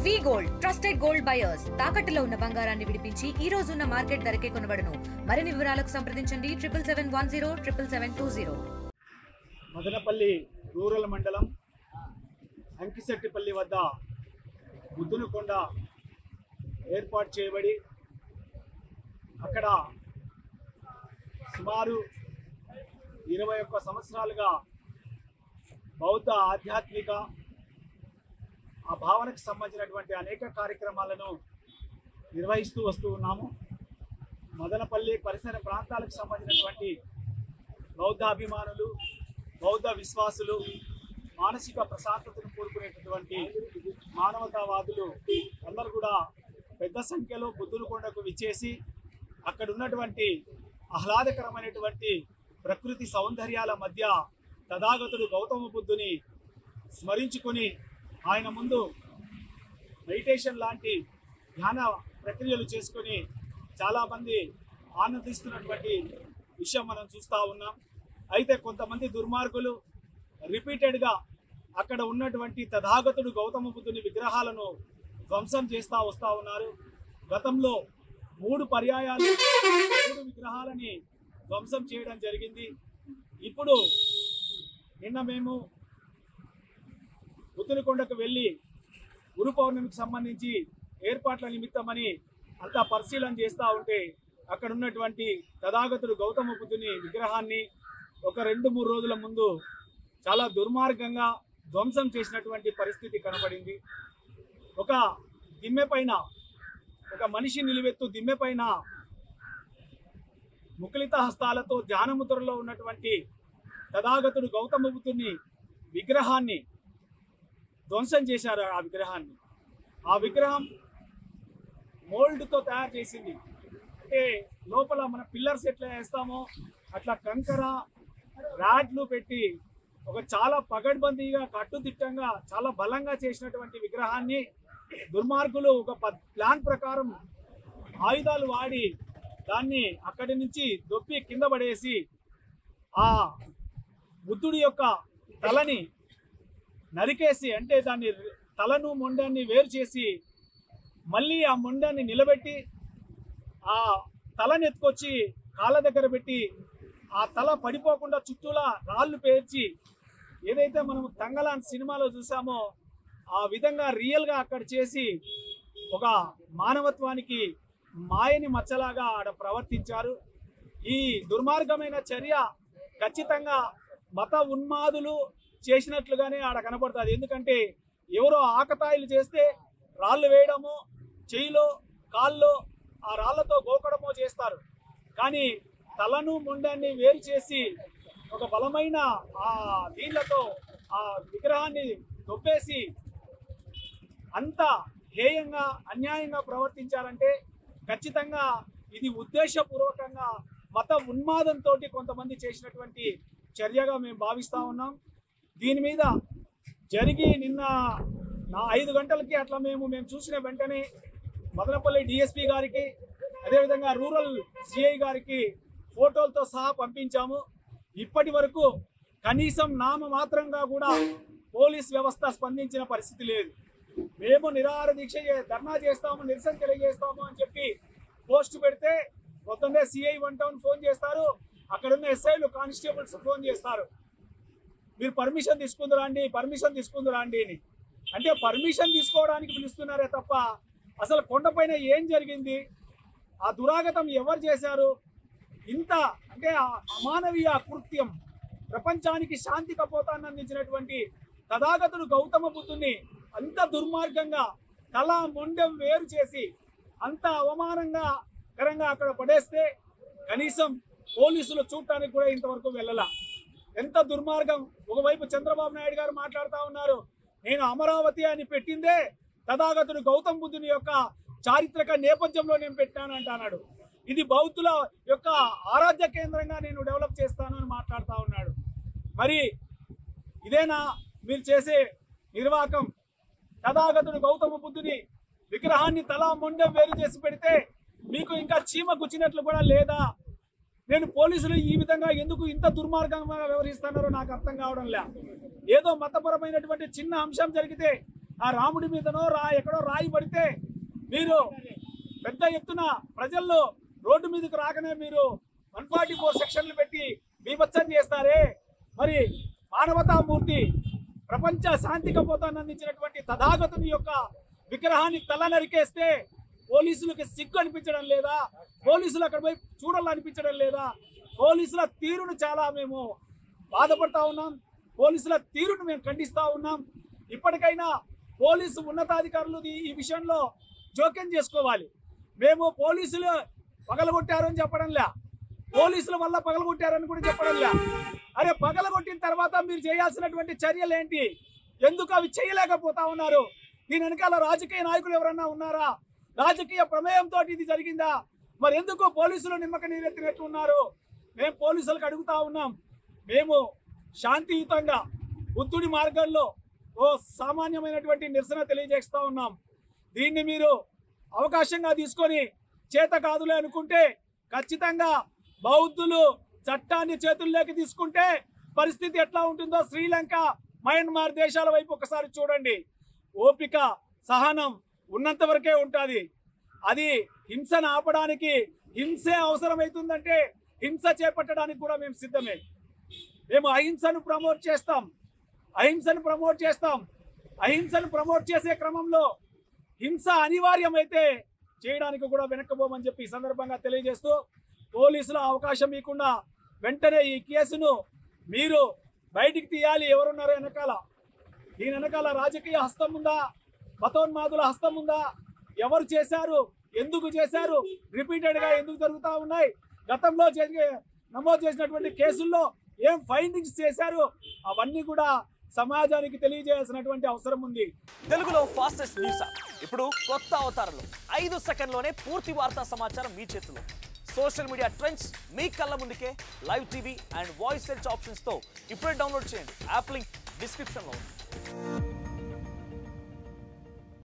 వి gold trusted gold buyers తాకట్టులో ఉన్న బంగారాన్ని విడిపించి ఈ రోజు ఉన్న మార్కెట్ ధరకే కొనబడును. మరిన్ని వివరాలకు సంప్రదించండి 77107720. మదనపల్లి రూరల్ మండలం అంకిశెట్టిపల్లి వద్ద ముద్దునకొండ ఏర్పాటు చేయబడి అక్కడ సుమారు 21 సంవత్సరాలుగా బౌద్ధ ఆధ్యాత్మిక ఆ భావనకు సంబంధించినటువంటి అనేక కార్యక్రమాలను నిర్వహిస్తూ వస్తూ ఉన్నాము. మదనపల్లి పరిసర ప్రాంతాలకు సంబంధించినటువంటి బౌద్ధ అభిమానులు, బౌద్ధ విశ్వాసులు, మానసిక ప్రశాంతతను కోరుకునేటటువంటి మానవతావాదులు అందరూ కూడా పెద్ద సంఖ్యలో ముద్దునకొండకు విచ్చేసి అక్కడ ఉన్నటువంటి ఆహ్లాదకరమైనటువంటి ప్రకృతి సౌందర్యాల మధ్య తథాగతుడు గౌతమ బుద్ధుని స్మరించుకొని ఆయన ముందు మెడిటేషన్ లాంటి ధ్యాన ప్రక్రియలు చేసుకొని చాలామంది ఆనందిస్తున్నటువంటి విషయం మనం చూస్తూ ఉన్నాం. అయితే కొంతమంది దుర్మార్గులు రిపీటెడ్గా అక్కడ ఉన్నటువంటి తథాగతుడు గౌతమ బుద్ధుని విగ్రహాలను ధ్వంసం చేస్తూ వస్తూ ఉన్నారు. గతంలో 3 పర్యాయాలు 3 విగ్రహాలని ధ్వంసం చేయడం జరిగింది. ఇప్పుడు నిన్న మేము ముద్దునకొండకు వెళ్ళి గురు పౌర్ణమికి సంబంధించి ఏర్పాట్ల నిమిత్తమని అంతా పరిశీలన చేస్తూ ఉంటే అక్కడ ఉన్నటువంటి తథాగతుడు గౌతమ బుద్ధుని విగ్రహాన్ని ఒక 2-3 రోజుల ముందు చాలా దుర్మార్గంగా ధ్వంసం చేసినటువంటి పరిస్థితి కనపడింది. ఒక దిమ్మె పైన, ఒక మనిషి నిలువెత్తు దిమ్మె పైన ముకులిత హస్తాలతో ధ్యానముద్రలో ఉన్నటువంటి తథాగతుడు గౌతమ బుద్ధుని విగ్రహాన్ని ధ్వంసం చేశారు. ఆ విగ్రహం మోల్డ్తో తయారు చేసింది. అంటే లోపల మన పిల్లర్స్ ఎట్లా వేస్తామో అట్లా కంకర రాడ్లు పెట్టి ఒక చాలా పగడ్బందీగా కట్టుదిట్టంగా చాలా బలంగా చేసినటువంటి విగ్రహాన్ని దుర్మార్గులు ఒక ప్లాన్ ప్రకారం ఆయుధాలు వాడి దాన్ని అక్కడి నుంచి దొప్పి కింద పడేసి ఆ బుద్ధుడి యొక్క తలని నరికేసి, అంటే దాన్ని తలను మొండాన్ని వేరు చేసి మళ్ళీ ఆ మొండాన్ని నిలబెట్టి ఆ తలని ఎత్తుకొచ్చి కాళ్ళ దగ్గర పెట్టి ఆ తల పడిపోకుండా చుట్టూలా రాళ్ళు పేర్చి ఏదైతే మనం తంగలాన్ సినిమాలో చూసామో ఆ విధంగా రియల్గా అక్కడ చేసి ఒక మానవత్వానికి మాయని మచ్చలాగా ఆడ ప్రవర్తించారు. ఈ దుర్మార్గమైన చర్య ఖచ్చితంగా మత ఉన్మాదులు చేసినట్లుగానే ఆడ కనబడుతుంది. ఎందుకంటే ఎవరో ఆకతాయిలు చేస్తే రాళ్ళు వేయడమో, చెయ్యిలో కాల్లో ఆ రాళ్లతో గోకడమో చేస్తారు. కానీ తలను మొండాన్ని వేరు చేసి ఒక బలమైన ఆ దీళ్లతో ఆ విగ్రహాన్ని దొబ్బేసి అంత హేయంగా అన్యాయంగా ప్రవర్తించారంటే ఖచ్చితంగా ఇది ఉద్దేశపూర్వకంగా మత ఉన్మాదంతో కొంతమంది చేసినటువంటి చర్యగా మేము భావిస్తూ ఉన్నాం. దీని మీద జరిగి నిన్న 5 గంటలకి అట్లా మేము చూసిన వెంటనే మదనపల్లి డిఎస్పీ గారికి, అదేవిధంగా రూరల్ సిఐ గారికి ఫోటోలతో సహా పంపించాము. ఇప్పటి వరకు కనీసం నామమాత్రంగా కూడా పోలీస్ వ్యవస్థ స్పందించిన పరిస్థితి లేదు. మేము నిరాహార దీక్ష ధర్నా చేస్తాము, నిరసన తెలియజేస్తాము అని చెప్పి పోస్ట్ పెడితే మొత్తంగా సిఐ 1 టౌన్ ఫోన్ చేస్తారు, అక్కడున్న ఎస్ఐలు కానిస్టేబుల్స్ ఫోన్ చేస్తారు, మీరు పర్మిషన్ తీసుకుందురా అండి అని. అంటే పర్మిషన్ తీసుకోవడానికి పిలుస్తున్నారే తప్ప అసలు కొండపైన ఏం జరిగింది, ఆ దురాగతం ఎవరు చేశారు, ఇంత అంటే అమానవీయ కృత్యం, ప్రపంచానికి శాంతి కపోతాన్ని అందించినటువంటి తథాగతుడు గౌతమ బుద్ధుని అంత దుర్మార్గంగా తల మొండెం వేరు చేసి అంత అవమానంగా కరంగా అక్కడ పడేస్తే కనీసం పోలీసులు చూడటానికి కూడా ఇంతవరకు వెళ్ళలా. ఎంత దుర్మార్గం. ఒకవైపు చంద్రబాబు నాయుడు గారు మాట్లాడుతూ ఉన్నారు, నేను అమరావతి అని పెట్టిందే తథాగతుడు గౌతమ బుద్ధుని యొక్క చారిత్రక నేపథ్యంలో నేను పెట్టాను అంటున్నాడు. ఇది బౌద్ధుల యొక్క ఆరాధ్య కేంద్రంగా నేను డెవలప్ చేస్తాను అని మాట్లాడుతూ ఉన్నాడు. మరి ఇదేనా మీరు చేసే నిర్వాకం? తథాగతుడు గౌతమ బుద్ధుని విగ్రహాన్ని తలా మొండెం వేరు చేసి పెడితే మీకు ఇంకా చీమ గుచ్చినట్లు కూడా లేదా? నేను పోలీసులు ఈ విధంగా ఎందుకు ఇంత దుర్మార్గంగా వ్యవహరిస్తున్నారో నాకు అర్థం కావడం లే. ఏదో మతపరమైనటువంటి చిన్న అంశం జరిగితే ఆ రాముడి మీదనో ఎక్కడో రాయి పడితే మీరు పెద్ద ఎత్తున ప్రజల్లో రోడ్డు మీదకి రాకనే మీరు 144 సెక్షన్లు పెట్టి బీభత్సం చేస్తారే. మరి మానవతామూర్తి ప్రపంచ శాంతి కపోతాన్ని అందించినటువంటి తథాగతుని యొక్క విగ్రహాన్ని తల నరికేస్తే పోలీసులకు సిగ్గు అనిపించడం లేదా? పోలీసులు అక్కడ పోయి చూడాలనిపించడం లేదా? పోలీసుల తీరును చాలా మేము బాధపడతా ఉన్నాం. పోలీసుల తీరును మేము ఖండిస్తూ ఉన్నాం. ఇప్పటికైనా పోలీసు ఉన్నతాధికారులు ఈ విషయంలో జోక్యం చేసుకోవాలి. మేము పోలీసులు పగలగొట్టారని చెప్పడంలే, పోలీసుల వల్ల పగలగొట్టారని కూడా చెప్పడంలే. అరే పగలగొట్టిన తర్వాత మీరు చేయాల్సినటువంటి చర్యలు ఏంటి? ఎందుకు అవి చేయలేకపోతా ఉన్నారు? దీని వెనకాల రాజకీయ నాయకులు ఎవరన్నా ఉన్నారా? రాజకీయ ప్రమేయంతో ఇది జరిగిందా? మరి ఎందుకు పోలీసులు నిమ్మక నీరెత్తినట్టు ఉన్నారు? మేము పోలీసులకు అడుగుతా ఉన్నాం. మేము శాంతియుతంగా బుద్ధుడి మార్గంలో ఓ సామాన్యమైనటువంటి నిరసన తెలియజేస్తా ఉన్నాం. దీన్ని మీరు అవకాశంగా తీసుకొని చేత కాదులే అనుకుంటే ఖచ్చితంగా బౌద్ధులు చట్టాన్ని చేతుల్లోకి తీసుకుంటే పరిస్థితి ఎట్లా ఉంటుందో శ్రీలంక, మయన్మార్ దేశాల వైపు ఒకసారి చూడండి. ఓపిక, సహనం ఉన్నంత వరకే ఉంటుంది. అది హింసను ఆపడానికి హింసే అవసరమవుతుందంటే హింస చేపట్టడానికి కూడా మేము సిద్ధమే. మేము అహింసను ప్రమోట్ చేస్తాం. అహింసను ప్రమోట్ చేసే క్రమంలో హింస అనివార్యమైతే చేయడానికి కూడా వెనక్కిపోమని చెప్పి ఈ సందర్భంగా తెలియజేస్తూ, పోలీసుల అవకాశం ఇవ్వకుండా వెంటనే ఈ కేసును మీరు బయటికి తీయాలి. ఎవరున్నారో వెనకాల, దీని వెనకాల రాజకీయ హస్తం ఉందా? మతోన్మాదుల హస్తం ఉందా? ఎవరు చేశారు? ఎందుకు చేశారు? రిపీటెడ్గా ఎందుకు జరుగుతూ ఉన్నాయి? గతంలో నమోదు చేసినటువంటి కేసుల్లో ఏం ఫైండింగ్స్ చేశారు? అవన్నీ కూడా సమాజానికి తెలియజేయాల్సినటువంటి అవసరం ఉంది. తెలుగులో ఫాస్టెస్ట్ న్యూస్ ఇప్పుడు కొత్త అవతారంలో 5 సెకండ్లోనే పూర్తి వార్తా సమాచారం మీ చేతిలో. సోషల్ మీడియా ట్రెండ్స్ మీ కళ్ళ ముందుకే live TV and voice search ఆప్షన్స్తో ఇప్పుడే డౌన్లోడ్ చేయండి. యాప్ లింక్ డిస్క్రిప్షన్లో ఉంది.